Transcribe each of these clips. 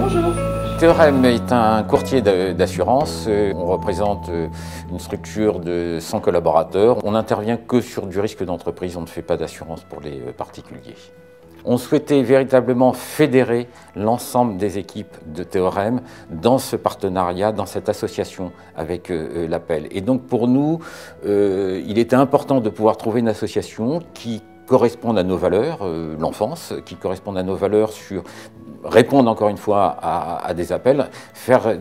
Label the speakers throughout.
Speaker 1: Bonjour.
Speaker 2: Théorème est un courtier d'assurance. On représente une structure de 100 collaborateurs. On n'intervient que sur du risque d'entreprise, on ne fait pas d'assurance pour les particuliers. On souhaitait véritablement fédérer l'ensemble des équipes de Théorème dans ce partenariat, dans cette association avec l'Appel. Et donc pour nous, il était important de pouvoir trouver une association qui corresponde à nos valeurs, l'enfance, qui corresponde à nos valeurs sur répondre encore une fois à des appels, faire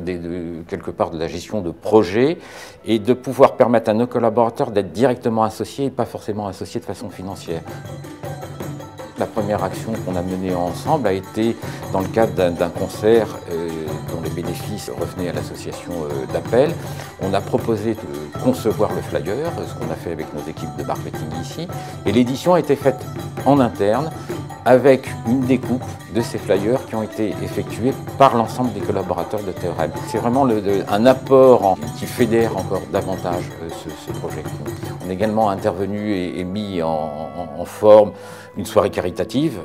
Speaker 2: quelque part de la gestion de projets et de pouvoir permettre à nos collaborateurs d'être directement associés et pas forcément associés de façon financière. La première action qu'on a menée ensemble a été dans le cadre d'un concert dont les bénéfices revenaient à l'association d'Appel. On a proposé de concevoir le flyer, ce qu'on a fait avec nos équipes de marketing ici, et l'édition a été faite en interne avec une découpe de ces flyers qui ont été effectués par l'ensemble des collaborateurs de Théorème. C'est vraiment un apport qui fédère encore davantage ce projet. On est également intervenu et mis en forme une soirée caritative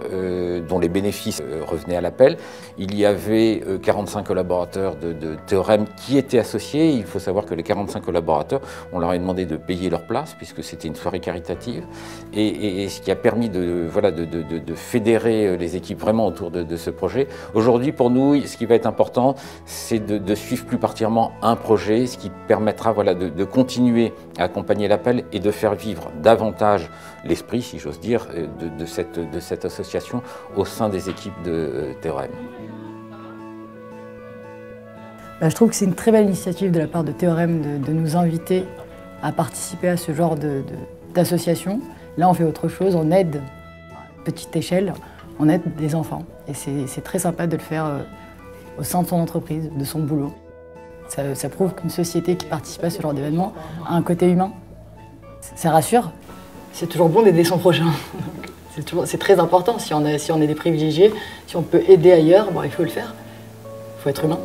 Speaker 2: dont les bénéfices revenaient à l'Appel. Il y avait 45 collaborateurs de Théorème qui étaient associés. Il faut savoir que les 45 collaborateurs, on leur a demandé de payer leur place puisque c'était une soirée caritative. Et ce qui a permis de fédérer les équipes vraiment autour de ce projet. Aujourd'hui, pour nous, ce qui va être important, c'est de suivre plus particulièrement un projet, ce qui permettra de continuer à accompagner l'Appel et de faire vivre davantage l'esprit, si j'ose dire, de cette association au sein des équipes de Théorème.
Speaker 3: Je trouve que c'est une très belle initiative de la part de Théorème de nous inviter à participer à ce genre d'association. Là, on fait autre chose, on aide à petite échelle, on aide des enfants. Et c'est très sympa de le faire au sein de son entreprise, de son boulot. Ça prouve qu'une société qui participe à ce genre d'événement a un côté humain. Ça rassure. C'est toujours bon d'aider son prochain. C'est très important. Si on est des privilégiés, si on peut aider ailleurs, il faut le faire. Il faut être humain.